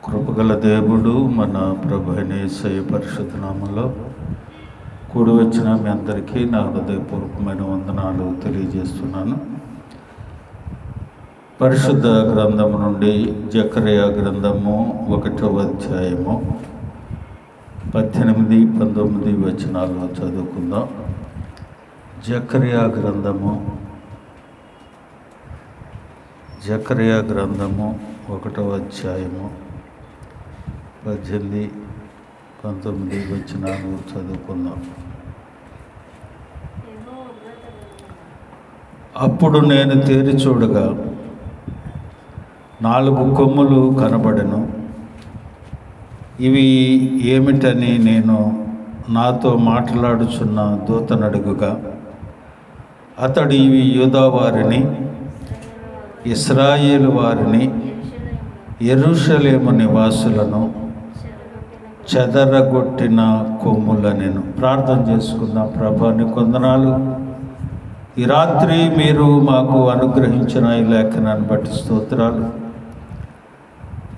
కృపగల దేవుడు మన ప్రభు అయిన యేసయ్య పరిశుద్ధ నామములో కూడి వచ్చిన మీ అందరికీ నా హృదయపూర్వకమైన వందనాలు తెలియజేస్తున్నాను. పరిశుద్ధ గ్రంథము నుండి జకర్యా గ్రంథము 1వ అధ్యాయము 18, 19 వచనాలు చదువుకుందాం. జకర్యా గ్రంథము 1వ అధ్యాయము 18, 19 వచనాలు చదువుకుందాం. అప్పుడు నేను తేరి చూడగా 4 కొమ్ములు కనబడెను. ఇవి ఏమిటని నేను నాతో మాట్లాడుచున్న దూతనడుగుగా, అతడు ఇవి యూదా వారిని, ఇశ్రాయేలు వారిని, యెరూషలేము నివాసులను చెదరగొట్టిన కొమ్ములనెను. ప్రార్థన చేసుకుందాం. ప్రభా, నీ వందనాలు. ఈ రాత్రి మీరు మాకు అనుగ్రహించిన ఈ లేఖనాన్ని బట్టి స్తోత్రాలు.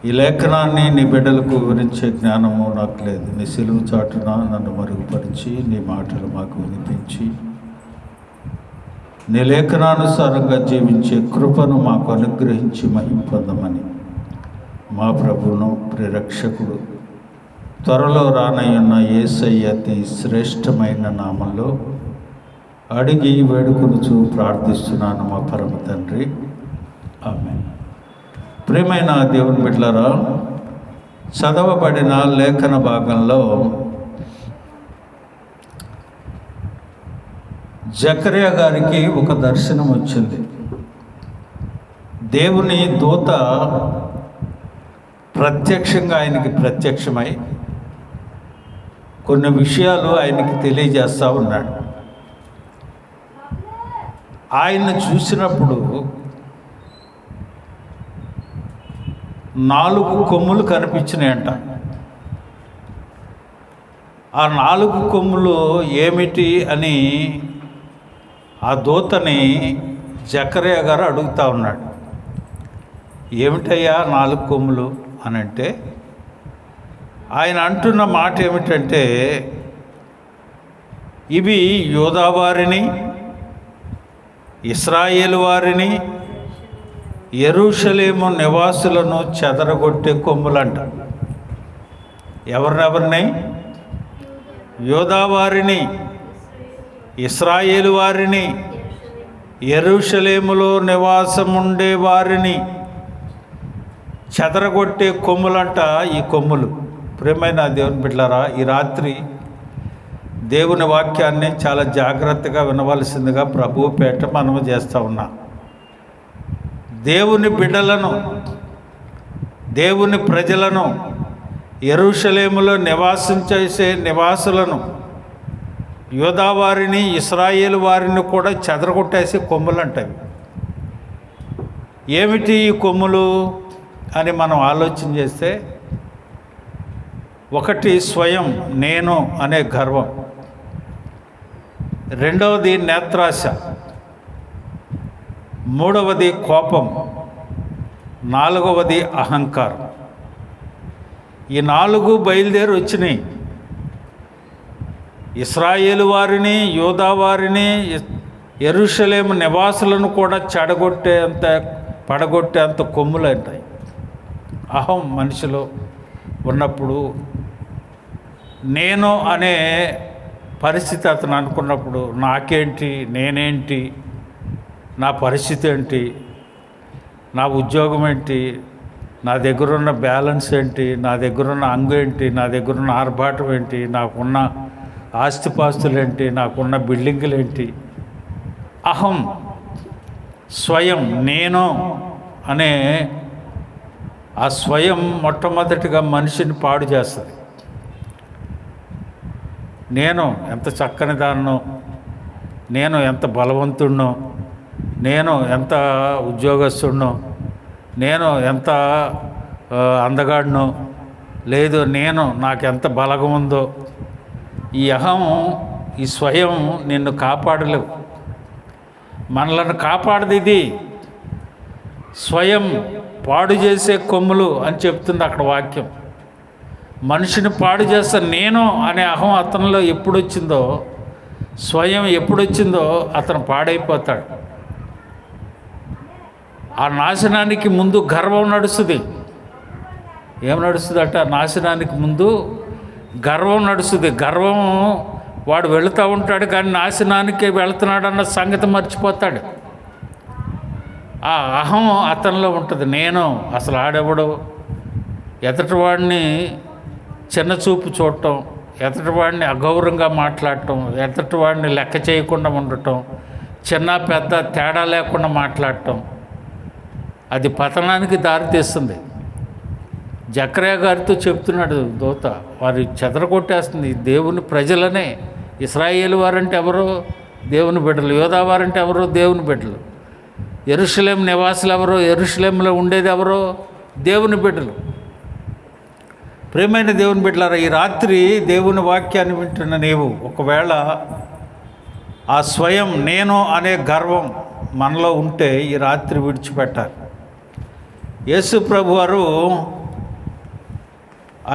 ఈ లేఖనాన్ని నీ బిడ్డలకు వివరించే జ్ఞానము నాకు లేదు. నీ సిలువ చాటున నన్ను మరుగుపరిచి నీ మాటలు మాకు వినిపించి నీ లేఖనానుసారంగా జీవించే కృపను మాకు అనుగ్రహించి మహిమ పొందమని మా ప్రభువును ప్రియరక్షకుడు త్వరలో రానయ్యున్న యేసయ్య అతి శ్రేష్టమైన నామంలో అడిగి వేడుకొనుచు ప్రార్థిస్తున్నాను మా పరమ తండ్రి, ఆమేన్. ప్రియమైన దేవుని బిడ్డలారా, చదవబడిన లేఖన భాగంలో జకర్యా గారికి ఒక దర్శనం వచ్చింది. దేవుని దూత ప్రత్యక్షంగా ఆయనకి ప్రత్యక్షమై కొన్ని విషయాలు ఆయనకి తెలియజేస్తూ ఉన్నాడు. ఆయన్ని చూసినప్పుడు 4 కొమ్ములు కనిపించినాయంట. ఆ 4 కొమ్ములు ఏమిటి అని ఆ దూతని జకర్యా గారు అడుగుతూ ఉన్నాడు. ఏమిటయ్యా 4 కొమ్ములు అని అంటే, ఆయన అంటున్న మాట ఏమిటంటే, ఇవి యూదా వారిని, ఇశ్రాయేలు వారిని, యెరూషలేము నివాసులను చెదరగొట్టే కొమ్ములంట. ఎవరినెవరిని? యూదా వారిని, ఇశ్రాయేలు వారిని, యెరూషలేములో నివాసముండే వారిని చెదరగొట్టే కొమ్ములంట ఈ కొమ్ములు. ప్రియమైన దేవుని బిడ్డలారా, ఈ రాత్రి దేవుని వాక్యాన్ని చాలా జాగ్రత్తగా వినవలసిందిగా ప్రభువు పేట మనము చేస్తూ ఉన్నాం. దేవుని బిడ్డలను, దేవుని ప్రజలను, యెరూషలేములో నివాసం చేసే నివాసులను, యూదా వారిని, ఇశ్రాయేలు వారిని కూడా చెదరగొట్టేసి కొమ్ములంటవి. ఏమిటి ఈ కొమ్ములు అని మనం ఆలోచన చేస్తే, ఒకటి స్వయం, నేను అనే గర్వం. రెండవది నేత్రాశ. మూడవది కోపం. నాలుగవది అహంకారం. ఈ 4 బయలుదేరి వచ్చినాయి. ఇశ్రాయేలు వారిని, యూదా వారిని, యెరూషలేము నివాసులను కూడా పడగొట్టేంత కొమ్ములు ఉంటాయి. అహం మనిషిలో ఉన్నప్పుడు, నేను అనే పరిస్థితి అతను అనుకున్నప్పుడు, నాకేంటి, నేనేంటి, నా పరిస్థితి ఏంటి, నా ఉద్యోగం ఏంటి, నా దగ్గరున్న బ్యాలెన్స్ ఏంటి, నా దగ్గరున్న అంగు ఏంటి, నా దగ్గరున్న ఆర్భాటం ఏంటి, నాకున్న ఆస్తిపాస్తులు ఏంటి, నాకున్న బిల్డింగులు ఏంటి. అహం, స్వయం, నేను అనే ఆ స్వయం మొట్టమొదటిగా మనిషిని పాడు చేస్తుంది. నేను ఎంత చక్కని దాన్నో, నేను ఎంత బలవంతుడినో, నేను ఎంత ఉద్యోగస్తుడినో, నేను ఎంత అందగాడినో, లేదు నాకెంత బలగం ఉందో. ఈ అహం, ఈ స్వయం నిన్ను కాపాడలేవు. మనలను కాపాడది ఇది. స్వయం పాడు చేసే కొమ్ములు అని చెప్తుంది అక్కడ వాక్యం. మనిషిని పాడు చేస్తా నేను అనే అహం అతనిలో ఎప్పుడొచ్చిందో, స్వయం ఎప్పుడొచ్చిందో అతను పాడైపోతాడు. ఆ నాశనానికి ముందు గర్వం నడుస్తుంది. ఏం నడుస్తుందట? నాశనానికి ముందు గర్వం నడుస్తుంది. గర్వం వాడు వెళుతూ ఉంటాడు, కానీ నాశనానికి వెళుతున్నాడన్న సంగతి మర్చిపోతాడు. ఆ అహం అతనిలో ఉంటుంది. నేను అసలు ఆడెవడు, ఎదుటివాడిని చిన్న చూపు చూడటం, ఎదుటివాడిని అగౌరవంగా మాట్లాడటం, ఎదుటివాడిని లెక్క చేయకుండా ఉండటం, చిన్న పెద్ద తేడా లేకుండా మాట్లాడటం, అది పతనానికి దారితీస్తుంది. జకర్యా గారితో చెప్తున్నాడు దూత, వారి చెదరగొట్టేస్తుంది. దేవుని ప్రజలనే, ఇశ్రాయేలు వారంటే ఎవరో దేవుని బిడ్డలు, యోధా వారంటే ఎవరో దేవుని బిడ్డలు, యెరూషలేం నివాసులు ఎవరో, యెరూషలేంలో ఉండేది ఎవరో దేవుని బిడ్డలు. ప్రియమైన దేవుని బిడ్డలారా, ఈ రాత్రి దేవుని వాక్యాన్ని వింటున్న నీవు ఒకవేళ ఆ స్వయం నేను అనే గర్వం మనలో ఉంటే ఈ రాత్రి విడిచిపెట్టాలి. యేసు ప్రభు వారు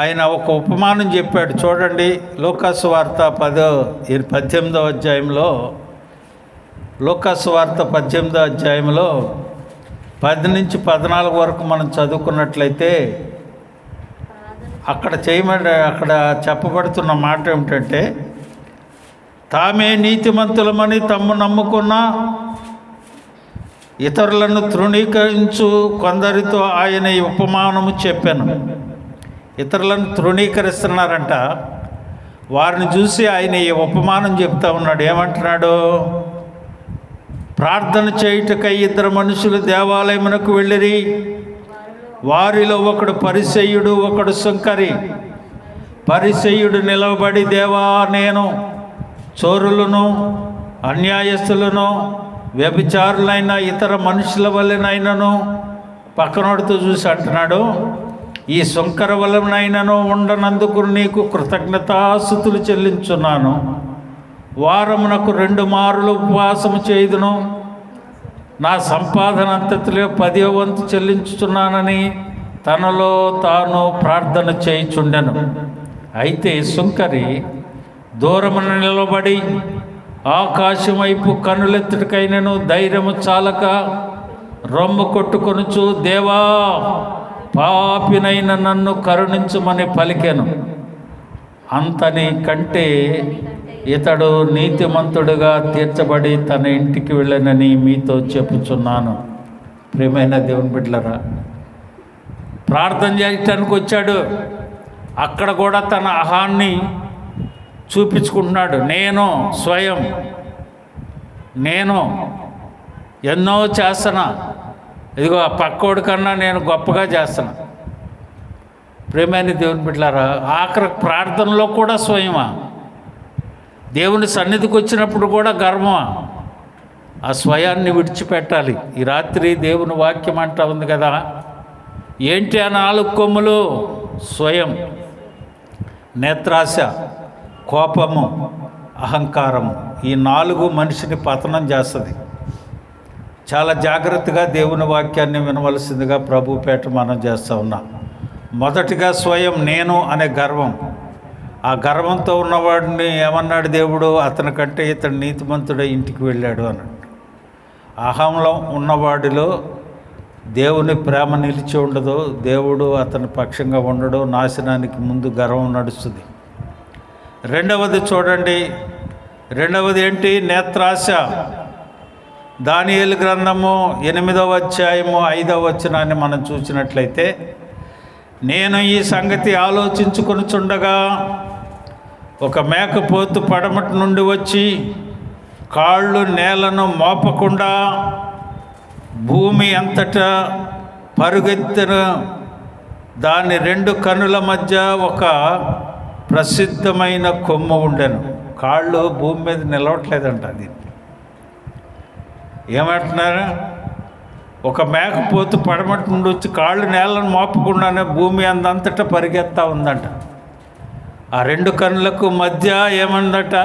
ఆయన ఒక ఉపమానం చెప్పాడు. చూడండి, లూకాసు వార్త 18వ అధ్యాయంలో, లూకాసు వార్త 18వ అధ్యాయంలో 10 నుంచి 14 వరకు మనం చదువుకున్నట్లయితే అక్కడ చెప్పబడుతున్న మాట ఏమిటంటే, తామే నీతిమంతులమని తమ్ము నమ్ముకున్న ఇతరులను తృణీకరించు కొందరితో ఆయన ఈ ఉపమానము చెప్పాను. ఇతరులను తృణీకరిస్తున్నారంట. వారిని చూసి ఆయన ఈ ఉపమానం చెప్తా ఉన్నాడు. ఏమంటున్నాడు? ప్రార్థన చేయుటకై 2 మనుషులు దేవాలయమునకు వెళ్ళిరి. వారిలో ఒకడు పరిసయ్యుడు, ఒకడు సుంకరి. పరిసయ్యుడు నిలవబడి, దేవా, నేను చోరులను, అన్యాయస్తులను, వ్యభిచారులైన ఇతర మనుషుల వలెనైనను, పక్కనోడితో చూసి అంటున్నాడు, ఈ సుంకర వలనైనను ఉండనందుకు నీకు కృతజ్ఞతాస్తుతులు చెల్లించున్నాను. వారమునకు 2 మారులు ఉపవాసము చేయుదును. నా సంపాదన అంతటిలో 10వ వంతు చెల్లించుచున్నానని తనలో తాను ప్రార్థన చేయుచుండెను. అయితే సుంకరి దూరమున నిలబడి ఆకాశం వైపు కన్నులెత్తుటకైనను ధైర్యము చాలక రొమ్ము కొట్టుకొనుచు, దేవా, పాపినైన నన్ను కరుణించుమని పలికెను. అంతని కంటే ఇతడు నీతిమంతుడుగా తీర్చబడి తన ఇంటికి వెళ్ళనని మీతో చెప్పుచున్నాను. ప్రియమైన దేవుని బిడ్డలారా, ప్రార్థన చేయటానికి వచ్చాడు. అక్కడ కూడా తన అహాన్ని చూపించుకుంటున్నాడు. నేను స్వయం, నేను ఎన్నో చేస్తున్నా, ఇదిగో ఆ పక్కోడి కన్నా నేను గొప్పగా చేస్తున్నా. ప్రియమైన దేవుని బిడ్డలారా, ఆఖరి ప్రార్థనలో కూడా స్వయమా? దేవుని సన్నిధికి వచ్చినప్పుడు కూడా గర్వమా? ఆ స్వయాన్ని విడిచిపెట్టాలి. ఈ రాత్రి దేవుని వాక్యం అంటా ఉంది కదా, ఏంటి ఆ 4 కొమ్ములు? స్వయం, నేత్రాశ, కోపము, అహంకారము. ఈ 4 మనిషిని పతనం చేస్తుంది. చాలా జాగ్రత్తగా దేవుని వాక్యాన్ని వినవలసిందిగా ప్రభు పేట మనం చేస్తూ ఉన్నాం. మొదటిగా స్వయం, నేను అనే గర్వం. ఆ గర్వంతో ఉన్నవాడిని ఏమన్నాడు దేవుడు? అతని కంటే ఇతడు నీతిమంతుడే ఇంటికి వెళ్ళాడు అన్నాడు. అహంలో ఉన్నవాడిలో దేవుని ప్రేమ నిలిచి ఉండదు, దేవుడు అతని పక్షంగా ఉండడు, నాశనానికి ముందు గర్వం నడుస్తుంది. రెండవది చూడండి, రెండవది ఏంటి? నేత్రాశ. దానియేలు గ్రంథము 8వ అధ్యాయము 5వ వచనాన్ని మనం చూసినట్లయితే, నేను ఈ సంగతి ఆలోచించుకొనుచుండగా ఒక మేకపోతు పడమటి నుండి వచ్చి కాళ్ళు నేలను మోపకుండా భూమి అంతటా పరుగెత్తిన. దాని 2 కన్నుల మధ్య ఒక ప్రసిద్ధమైన కొమ్ము ఉండెను. కాళ్ళు భూమి మీద నిలవట్లేదంట. అది ఏమంటున్నారా? ఒక మేకపోతు పడమటి నుండి వచ్చి కాళ్ళు నేలను మోపకుండానే భూమి అందంతటా పరిగెత్తా ఉందంట. ఆ 2 కన్నులకు మధ్య ఏమందట?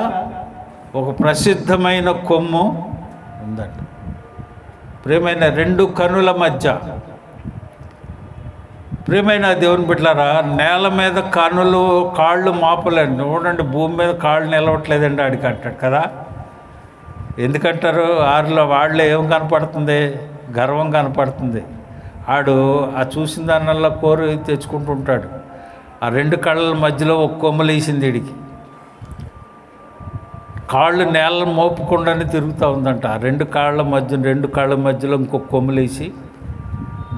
ఒక ప్రసిద్ధమైన కొమ్ము ఉందట. ప్రియమైన 2 కన్నుల మధ్య ప్రియమైన దేవుని బిడ్డలారా, నేల మీద కాళ్ళు మోపలేండి. చూడండి, భూమి మీద కాళ్ళు నిలవట్లేదండి ఆడికి అంటాడు కదా. ఎందుకంటారు? వాళ్ళే ఏం కనపడుతుంది? గర్వం కనపడుతుంది. ఆడు ఆ చూసిన దానివల్ల కోరి తెచ్చుకుంటూ ఉంటాడు. ఆ రెండు కళ్ళ మధ్యలో ఒక కొమ్మలు వేసింది వీడికి. కాళ్ళు నేల మోపకుండానే తిరుగుతూ ఉందంట. ఆ రెండు కాళ్ళ మధ్యలో ఇంకొక కొమ్మలు వేసి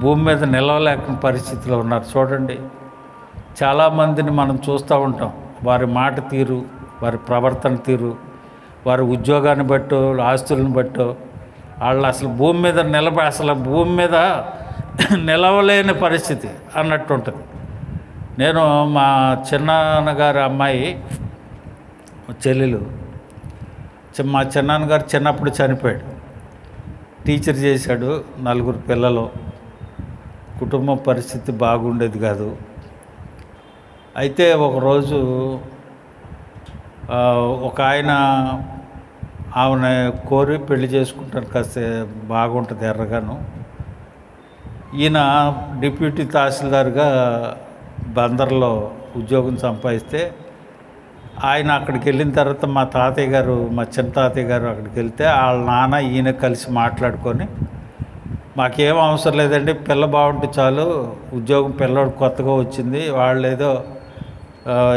భూమి మీద నిలవలేక పరిస్థితిలో ఉన్నారు. చూడండి, చాలామందిని మనం చూస్తూ ఉంటాం. వారి మాట తీరు, వారి ప్రవర్తన తీరు, వారి ఉద్యోగాన్ని బట్టో, ఆస్తులను బట్టో వాళ్ళు అసలు భూమి మీద నిలవలేని పరిస్థితి అన్నట్టు ఉంటుంది. నేను మా చిన్నాన్నగారి అమ్మాయి చెల్లెలు, మా చిన్నాన్నగారు చిన్నప్పుడు చనిపోయాడు. టీచర్ చేశాడు, 4 పిల్లలు, కుటుంబ పరిస్థితి బాగుండేది కాదు. అయితే ఒకరోజు ఒక ఆయన ఆమెను కోరి పెళ్లి చేసుకుంటాను, కాస్త బాగుంటుంది ఎర్రగాను. ఈయన డిప్యూటీ తహసీల్దార్గా బందర్లో ఉద్యోగం సంపాదిస్తే ఆయన అక్కడికి వెళ్ళిన తర్వాత మా చిన్న తాతయ్య గారు అక్కడికి వెళ్తే వాళ్ళ నాన్న ఈయన కలిసి మాట్లాడుకొని, మాకేం అవసరం లేదండి, పిల్ల బాగుంటే చాలు, ఉద్యోగం పిల్లవాడు కొత్తగా వచ్చింది, వాళ్ళు ఏదో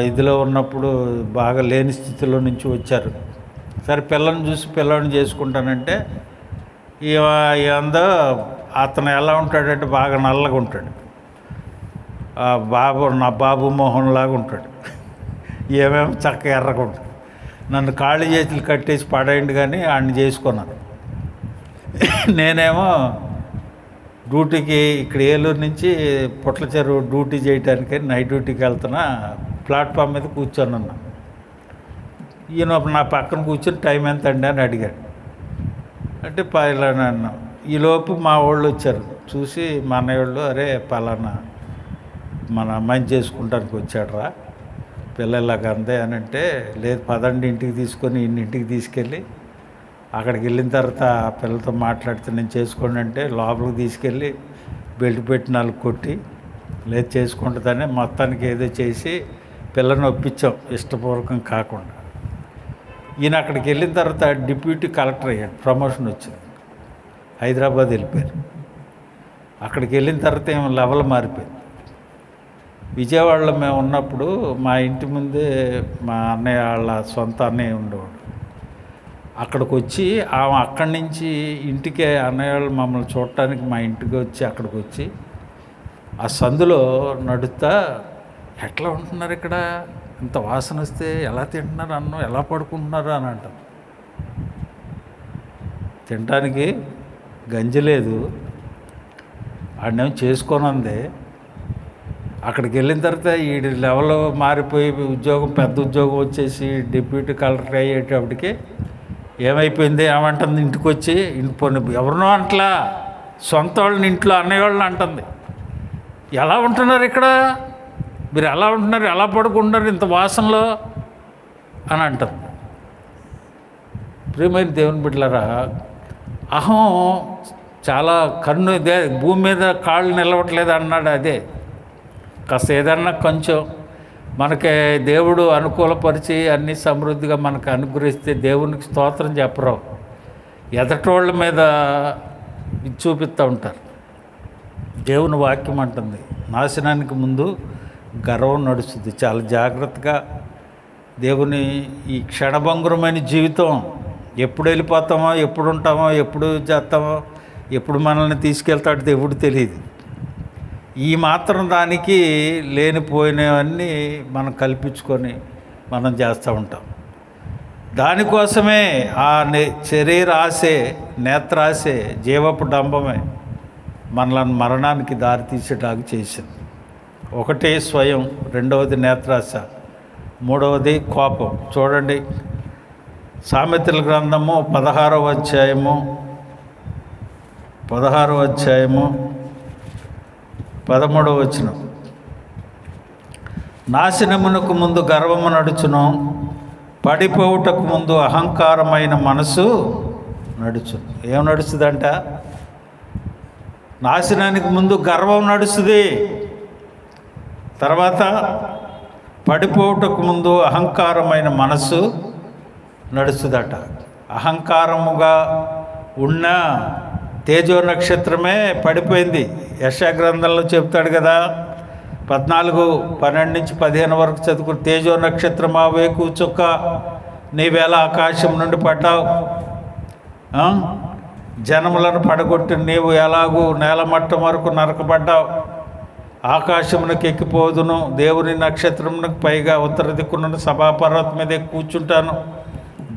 ఇదిలో ఉన్నప్పుడు బాగా లేని స్థితిలో నుంచి వచ్చారు, సరే పిల్లని చూసి పిల్లవాడిని చేసుకుంటానంటే, ఏందో అతను ఎలా ఉంటాడంటే బాగా నల్లగా ఉంటాడు, నా బాబు మోహన్ లాగా ఉంటాడు, ఏమేమో చక్కగా ఎర్రగా ఉంటాడు. నన్ను కాళ్ళు చేతులు కట్టేసి పడేయండి కానీ ఆడిని చేసుకున్నాను. నేనేమో డ్యూటీకి ఇక్కడ ఏలూరు నుంచి పుట్ల చెరువు డ్యూటీ చేయడానికి నైట్ డ్యూటీకి వెళ్తున్నా, ప్లాట్ఫామ్ మీద కూర్చొని ఉన్నా. ఈయన నా పక్కన కూర్చొని టైం ఎంత అండి అని అడిగాడు. అంటే పలానా అన్నా. ఈలోపు మా వాళ్ళు వచ్చారు, చూసి మా అన్నయ్య వాళ్ళు, అరే పలానా మన అమ్మాయిని చేసుకుంటానికి వచ్చాడరా, పిల్లలాగా అందే అని అంటే, లేదు పదండి ఇంటికి తీసుకొని ఇంటికి తీసుకెళ్ళి అక్కడికి వెళ్ళిన తర్వాత ఆ పిల్లలతో మాట్లాడితే నేను చేసుకోండి అంటే లోపలికి తీసుకెళ్ళి బెల్ట్ పెట్టి 4 కొట్టి, లేదు చేసుకుంటుందని మొత్తానికి ఏదో చేసి పిల్లని ఒప్పించాం, ఇష్టపూర్వకం కాకుండా. ఈయన అక్కడికి వెళ్ళిన తర్వాత డిప్యూటీ కలెక్టర్ అయ్యాడు, ప్రమోషన్ వచ్చింది, హైదరాబాద్ వెళ్ళిపోయారు. అక్కడికి వెళ్ళిన తర్వాత ఏమో లెవెల్ మారిపోయింది. విజయవాడలో మేము ఉన్నప్పుడు మా ఇంటి ముందే మా అన్నయ్య వాళ్ళ సొంత అన్నయ్య ఉండేవాడు. అక్కడికి వచ్చి ఆమె అక్కడి నుంచి ఇంటికి అన్నయ్య వాళ్ళు మమ్మల్ని చూడటానికి మా ఇంటికి వచ్చి అక్కడికి వచ్చి ఆ సందులో నడుస్తా, ఎట్లా ఉంటున్నారు ఇక్కడ, ఇంత వాసన వస్తే ఎలా తింటున్నారు అన్నం, ఎలా పడుకుంటున్నారు అని అంటాం. తినటానికి గంజి లేదు, ఆడనేమో చేసుకోనందే. అక్కడికి వెళ్ళిన తర్వాత ఈ లెవెల్ మారిపోయి పెద్ద ఉద్యోగం వచ్చేసి డిప్యూటీ కలెక్టర్ అయ్యేటప్పటికి ఏమైపోయింది, ఏమంటుంది, ఇంటికి వచ్చి ఎవరినో అంటలా, సొంత వాళ్ళని ఇంట్లో అన్నయ్య వాళ్ళని అంటుంది, ఎలా ఉంటున్నారు ఇక్కడ, మీరు ఎలా ఉంటున్నారు, ఎలా పడుకుంటున్నారు ఇంత వాసనలో అని అంటుంది. ప్రియమైన దేవుని బిడ్డలారా, అహం చాలా భూమి మీద కాళ్ళు నిలవట్లేదు అన్నాడు. అదే కాస్త ఏదన్నా కొంచెం మనకి దేవుడు అనుకూలపరిచి అన్నీ సమృద్ధిగా మనకు అనుగ్రహిస్తే దేవునికి స్తోత్రం చెప్పరు, ఎదటోళ్ళ మీద చూపిస్తూ ఉంటారు. దేవుని వాక్యం అంటుంది, నాశనానికి ముందు గర్వం నడుస్తుంది. చాలా జాగ్రత్తగా దేవుని ఈ క్షణభంగురమైన జీవితం, ఎప్పుడు వెళ్ళిపోతామో, ఎప్పుడు ఉంటామో, ఎప్పుడు చేస్తామో, ఎప్పుడు మనల్ని తీసుకెళ్తాడో దేవుడు తెలియదు. ఈ మాత్రం దానికి లేనిపోయినవన్నీ మనం కల్పించుకొని మనం చేస్తూ ఉంటాం. దానికోసమే ఆ శరీరాశే, నేత్రాశే, జీవపు డంబమే మనల్ని మరణానికి దారితీసేటాకు చేసింది. ఒకటి స్వయం, రెండవది నేత్రాశ, మూడవది కోపం. చూడండి, సామెతల గ్రంథము 16వ అధ్యాయము 13వ వచనం, నాశనమునకు ముందు గర్వము నడుచును, పడిపోవుటకు ముందు అహంకారమైన మనసు నడుచును. ఏం నడుస్తుందంట? నాశనానికి ముందు గర్వం నడుస్తుంది, తర్వాత పడిపోవటకు ముందు అహంకారమైన మనసు నడుస్తుందట. అహంకారముగా ఉన్న తేజో నక్షత్రమే పడిపోయింది. యెషయా గ్రంథంలో చెప్తాడు కదా, 14:12-15 వరకు చదువుకుని, తేజో నక్షత్రమా వేకు చుక్క నీవేళ ఆకాశం నుండి పడ్డావు, జనములను పడగొట్టి నీవు ఎలాగూ నేలమట్టం వరకు నరకబడ్డావు, ఆకాశమునకు ఎక్కిపోదును, దేవుని నక్షత్రమునకు పైగా ఉత్తర దిక్కున సభాపర్వతం మీద కూర్చుంటాను,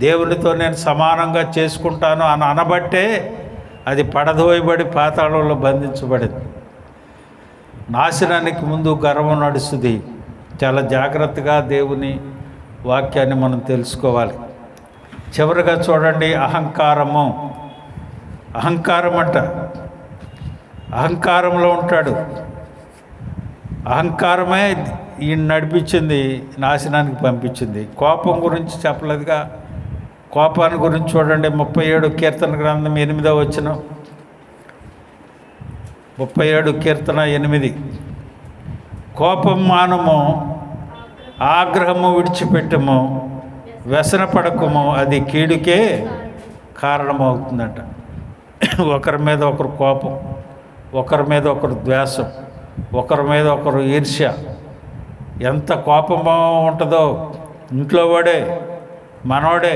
దేవునితో నేను సమానంగా చేసుకుంటాను అని అనబట్టే అది పడదోయబడి పాతాళంలో బంధించబడింది. నాశనానికి ముందు గర్వం నడుస్తుంది. చాలా జాగ్రత్తగా దేవుని వాక్యాన్ని మనం తెలుసుకోవాలి. చివరిగా చూడండి, అహంకారము. అహంకారం అంట, అహంకారంలో ఉంటాడు. అహంకారమే ఈయన నడిపించింది, నాశనానికి పంపించింది. కోపం గురించి చెప్పలేదుగా, కోపాన్ని గురించి చూడండి. 37 కీర్తన గ్రంథం 8వ వచనం, 37 కీర్తన 8. కోపం మానము, ఆగ్రహము విడిచిపెట్టము, వ్యసన పడకము, అది కీడుకే కారణమవుతుందంట. ఒకరి మీద ఒకరు కోపం, ఒకరి మీద ఒకరు ద్వేషం, ఒకరి మీద ఒకరు ఈర్ష్య. ఎంత కోపమో ఉంటుందో. ఇంట్లో వాడే, మనోడే,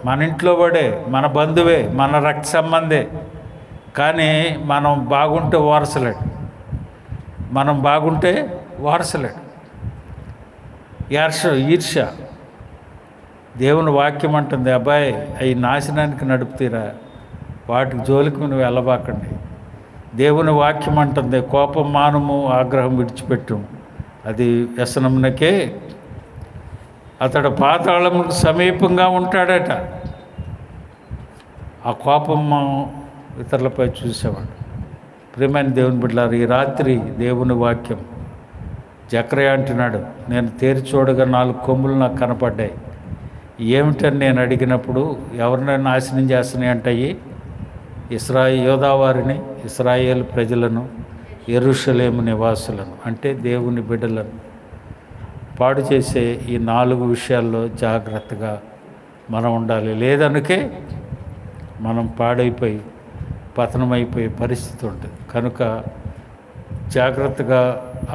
మన ఇంట్లో వాడే, మన బంధువే, మన రక్త సంబంధే, కానీ మనం బాగుంటే వారసలేడు, మనం బాగుంటే వారసలేడు. ఈర్ష్య. దేవుని వాక్యం అంటుంది, అబ్బాయి అవి నాశనానికి నడుపుతీరా, వాటికి జోలికి నువ్వు వెళ్ళబాకండి. దేవుని వాక్యం అంటుంది, కోపం మానము, ఆగ్రహం విడిచిపెట్టు, అది వ్యసనమునకే. అతడు పాతాళముకు సమీపంగా ఉంటాడట. ఆ కోపం ఇతరులపై చూసేవాడు. ప్రియమైన దేవుని బిడ్డలారా, ఈ రాత్రి దేవుని వాక్యం జకర్యా అంటున్నాడు, నేను తేరి చూడగా 4 కొమ్ములు నాకు కనపడ్డాయి. ఏమిటని నేను అడిగినప్పుడు, ఎవరినైనా నాశనం చేస్తున్నాయి అంటాయి, యోధా వారిని, ఇశ్రాయేలు ప్రజలను, యెరూషలేము నివాసులను, అంటే దేవుని బిడ్డలను పాడు చేసే ఈ 4 విషయాల్లో జాగ్రత్తగా మనం ఉండాలి. లేదనుకే మనం పాడైపోయి పతనమైపోయే పరిస్థితి ఉంటుంది. కనుక జాగ్రత్తగా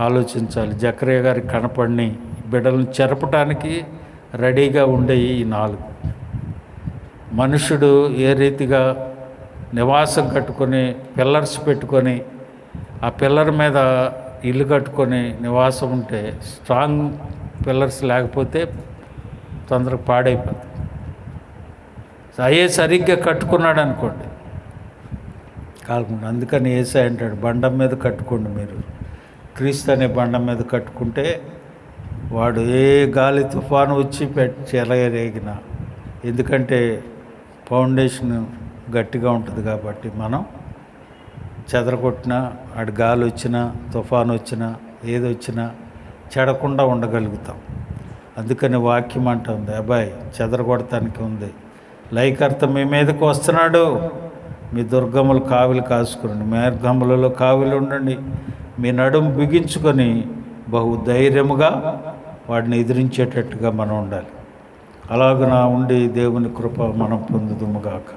ఆలోచించాలి. జకర్యా గారికి కనపడిని బిడ్డలను చెరపటానికి రెడీగా ఉండే ఈ 4. మనుషుడు ఏ రీతిగా నివాసం కట్టుకొని పిల్లర్స్ పెట్టుకొని ఆ పిల్లర్ మీద ఇల్లు కట్టుకొని నివాసం ఉంటే, స్ట్రాంగ్ పిల్లర్స్ లేకపోతే తొందరగా పాడైపోతుంది. అయ్యే సరిగ్గా కట్టుకున్నాడు అనుకోండి, కాకుండా. అందుకని యేసయ్య అంటాడు, బండం మీద కట్టుకోండి. మీరు క్రీస్తు అనే బండం మీద కట్టుకుంటే వాడు ఏ గాలి తుఫాను వచ్చి చెలరేగినా, ఎందుకంటే ఫౌండేషన్ గట్టిగా ఉంటుంది కాబట్టి, మనం చెదరగొట్టినా, ఆడు గాలి వచ్చినా, తుఫాను వచ్చినా, ఏదొచ్చినా చెడకుండా ఉండగలుగుతాం. అందుకని వాక్యం అంటుంది, అబ్బాయి చెదరగొడటానికి ఉంది, లైకర్త మీ మీదకు వస్తున్నాడు, మీ దుర్గములు కావిలు కాసుకునండి, మార్గములలో కావిలు ఉండండి, మీ నడుము బిగించుకొని బహు ధైర్యముగా వాడిని ఎదిరించేటట్టుగా మనం ఉండాలి. అలాగున ఉండి దేవుని కృప మనం పొందుదుముగాక.